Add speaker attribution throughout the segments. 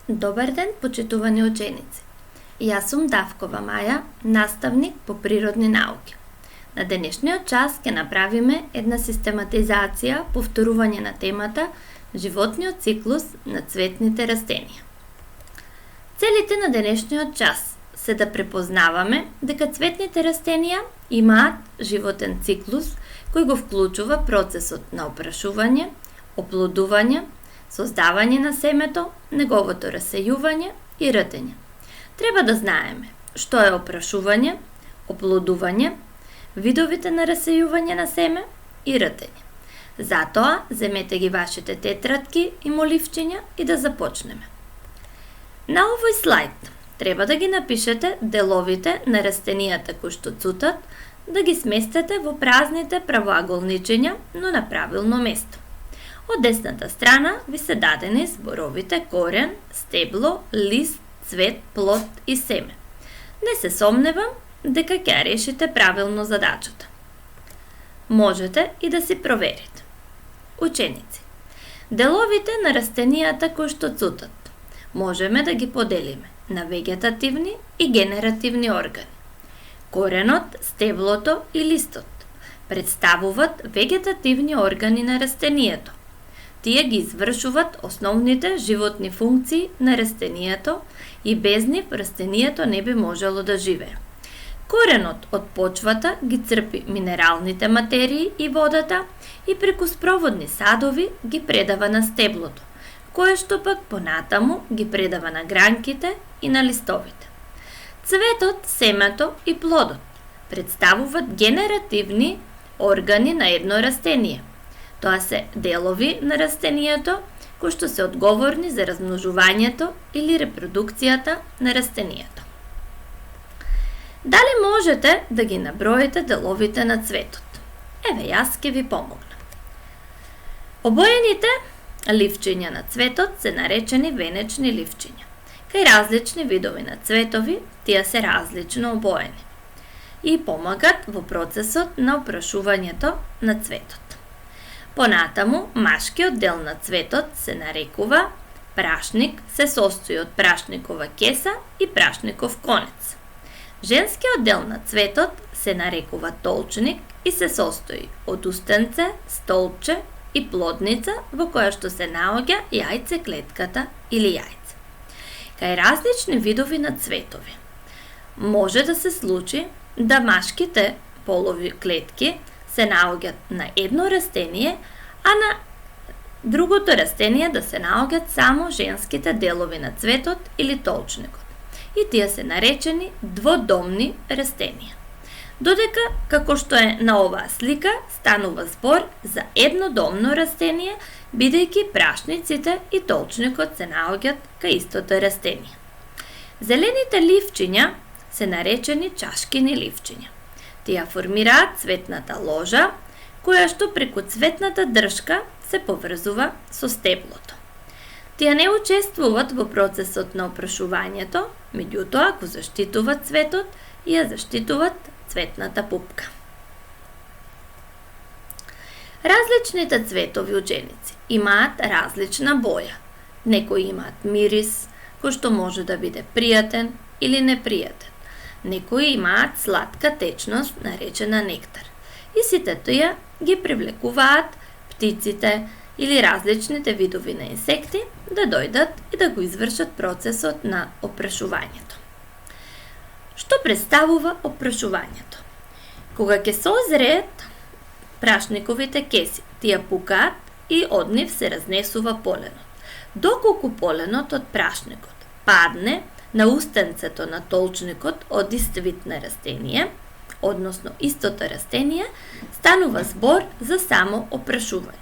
Speaker 1: Добар ден, почитувани ученици. Јас сум Давкова Маја, наставник по природни науки. На денешниот час ќе направиме една систематизација, повторување на темата животниот циклус на цветните растенија. Целите на денешниот час се да препознаваме дека цветните растенија имаат животен циклус кој го вклучува процесот на опрашување, оплодување, создавање на семето, неговото расејување и рдење. Треба да знаеме што е опрашување, оплодување, видовите на расејување на семе и рдење. Затоа, земете ги вашите тетрадки и моливчиња и да започнеме. На овој слайд треба да ги напишете деловите на растенијата кои што цутат, да ги сместете во празните правоаголничиња, но на правилно место. Од десната страна ви се дадени зборовите корен, стебло, лист, цвет, плод и семе. Не се сомневам дека ќе решите правилно задачата. Можете и да си проверите. Ученици, деловите на растенијата кои што цутат можеме да ги поделиме на вегетативни и генеративни органи. Коренот, стеблото и листот представуваат вегетативни органи на растенијето. Тие ги извршуваат основните животни функции на растенијето и без нив растенијето не би можело да живее. Коренот од почвата ги црпи минералните материи и водата и преку спроводни садови ги предава на стеблото, кое што пак понатаму ги предава на гранките и на листовите. Цветот, семето и плодот представуваат генеративни органи на едно растение. Тоа се делови на растенијето кои што се одговорни за размножувањето или репродукцијата на растенијето. Дали можете да ги наброите деловите на цветот? Еве, јас ќе ви помогнам. Обоените ливчиња на цветот се наречени венечни ливчиња. Кај различни видови на цветови, тие се различно обоени и помагат во процесот на опрашувањето на цветот. Понатаму, машкиот дел на цветот се нарекува прашник, се состои од прашникова кеса и прашников конец. Женскиот дел на цветот се нарекува толчник и се состои од устенце, столче и плодница во која што се наоѓа јајцеклетката или јајце. Кај различни видови на цветови може да се случи да машките полови клетки се наоѓаат на едно растение, а на другото растение да се наоѓаат само женските делови на цветот или толчникот. И тие се наречени дводомни растенија. Додека, како што е на оваа слика, станува збор за еднодомно растение, бидејќи прашниците и толчникот се наоѓаат кај истото растение. Зелените ливчиња се наречени чашкини ливчиња. Тие формираат цветната ложа, која што преку цветната дршка се поврзува со стеблото. Тие не учествуваат во процесот на опрашувањето, меѓутоа го заштитуваат цветот и ја заштитуваат цветната пупка. Различните цветови, ученици, имаат различна боја. Некои имаат мирис, кој што може да биде пријатен или непријатен. Некои имаат сладка течност, наречена нектар. И сите тие ги привлекуваат птиците или различните видови на инсекти да дојдат и да го извршат процесот на опрашувањето. Што представува опрашувањето? Кога ќе созреет прашниковите кеси, тие пукаат и од нив се разнесува поленот. Доколку поленот од прашникот падне на устенцето на толчникот од ист вид на растение, односно истото растение, станува збор за само опрашување.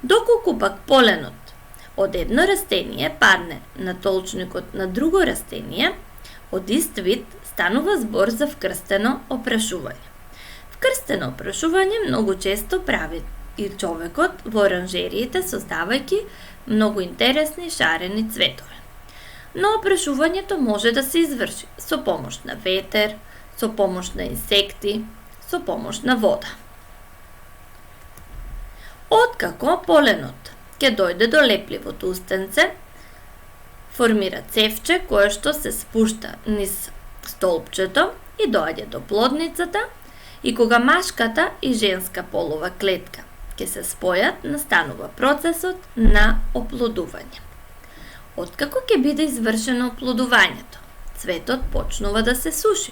Speaker 1: Доколку пак поленот од едно растение падне на толчникот на друго растение, од ист вид, станува збор за вкрстено опрашување. Вкрстено опрашување многу често прави и човекот во оранжериите, создавајќи многу интересни шарени цветови. Но опрашувањето може да се изврши со помош на ветер, со помош на инсекти, со помош на вода. Откако поленот ќе дојде до лепливото устенце, формира цевче кое што се спушта низ столпчето и доаѓа до плодницата, и кога машката и женска полова клетка ќе се спојат, настанува процесот на оплодување. Откако ќе биде извршено оплодувањето, цветот почнува да се суши.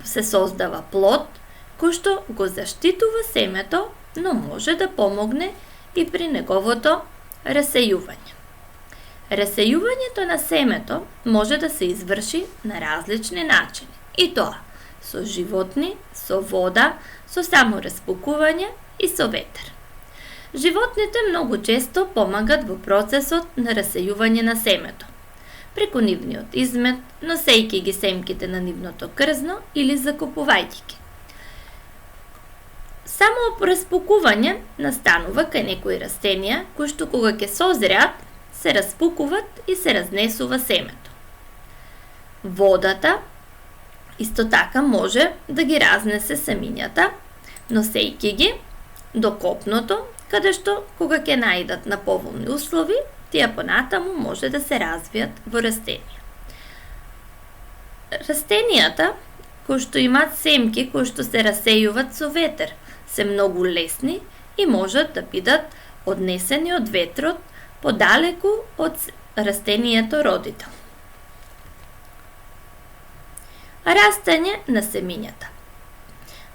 Speaker 1: Се создава плод кој што го заштитува семето, но може да помогне и при неговото расејување. Расејувањето на семето може да се изврши на различни начини, и тоа со животни, со вода, со само распукување и со ветер. Животните многу често помагат во процесот на расејување на семето, преку нивниот измет, носејќи ги семките на нивното крзно или закупувајќи ги. Само распукување настанува кај некои растенија кои што кога ќе созреат, се распукуват и се разнесува семето. Водата исто така може да ги разнесе семињата, носејќи ги до копното, каде што кога ќе наидат на поволни услови, тие понатаму може да се развијат во растенија. Растенијата кои што имаат семки кои што се расејуваат со ветер се многу лесни и можат да бидат однесени од ветрот подалеку од растението родител. Растење на семињата.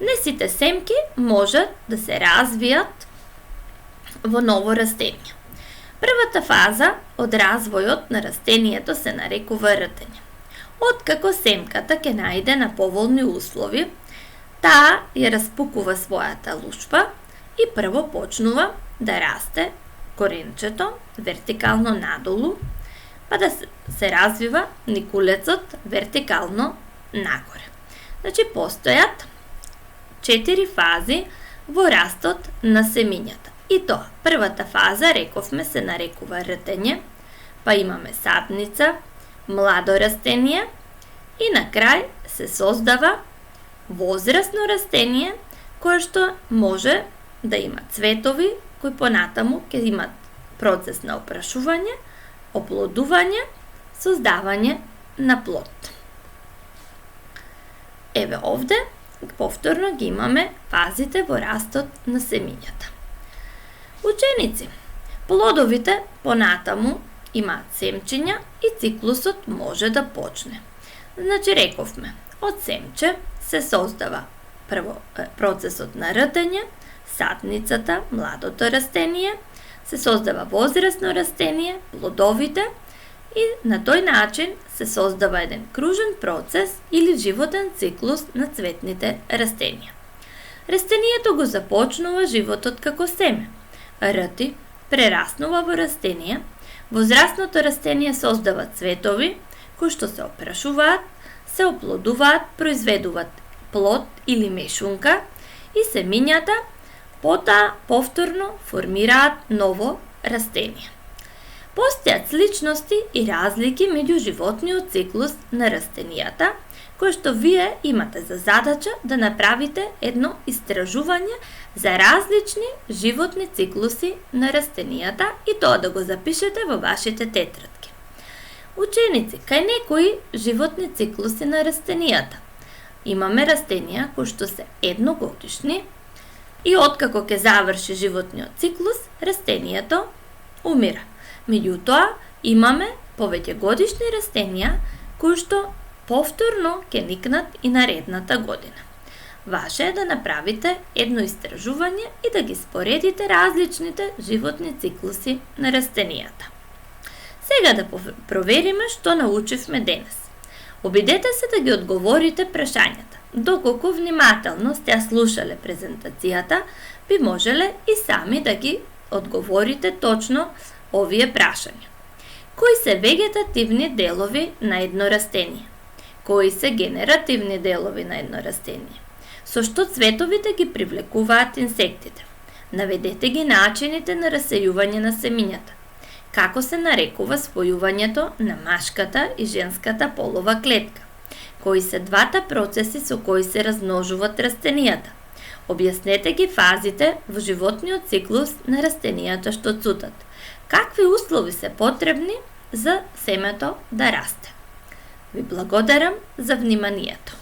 Speaker 1: Не сите семки можат да се развијат во ново растение. Првата фаза од развојот на растението се нарекува ртење. Откако семката ќе најде на поволни услови, таа ја распукува својата лушпа и прво почнува да расте коренчето вертикално надолу, па да се развива никулецот вертикално нагоре. Значи, постојат 4 фази во растот на семињата. И тоа, првата фаза, рековме, се нарекува ртење, па имаме садница, младо растение и на крај се создава возрасно растение кое што може да има цветови кои понатаму ќе имат процес на опрашување, оплодување, создавање на плод. Еве овде повторно ги имаме фазите во растот на семињата. Ученици, плодовите понатаму имаат семчиња и циклусот може да почне. Значи, рековме, од семче се создава прво процесот на ртење, садницата, младото растение, се создава возрасно растение, плодовите, и на тој начин се создава еден кружен процес или животен циклус на цветните растенија. Растението го започнува животот како семе. Рти прераснува во растение, возрастното растение создава цветови кои што се опрашуваат, се оплодуваат, произведуваат плод или мешунка и семињата потоа повторно формираат ново растение. Постојат сличности и разлики меѓу животниот циклус на растенијата, кој што вие имате за задача да направите едно истражување за различни животни циклуси на растенијата и тоа да го запишете во вашите тетрадки. Ученици, кај некои животни циклуси на растенијата имаме растенија кои што се едногодишни и откако ќе заврши животниот циклус, растението умира. Меѓутоа, имаме повеќе годишни растенија кои што повторно ќе никнат и наредната година. Ваше е да направите едно истражување и да ги споредите различните животни циклуси на растенијата. Сега да провериме што научивме денес. Обидете се да ги одговорите прашањата. Доколку внимателно сте ја слушале презентацијата, би можеле и сами да ги одговорите точно овие прашања. Кои се вегетативни делови на едно растение? Кои се генеративни делови на едно растение? Со што цветовите ги привлекуваат инсектите? Наведете ги начините на расејување на семињата. Како се нарекува спојувањето на машката и женската полова клетка? Кои се двата процеси со кои се размножуваат растенијата? Објаснете ги фазите во животниот циклус на растенијата што цутат. Какви услови се потребни за семето да расте. Ви благодарам за вниманието.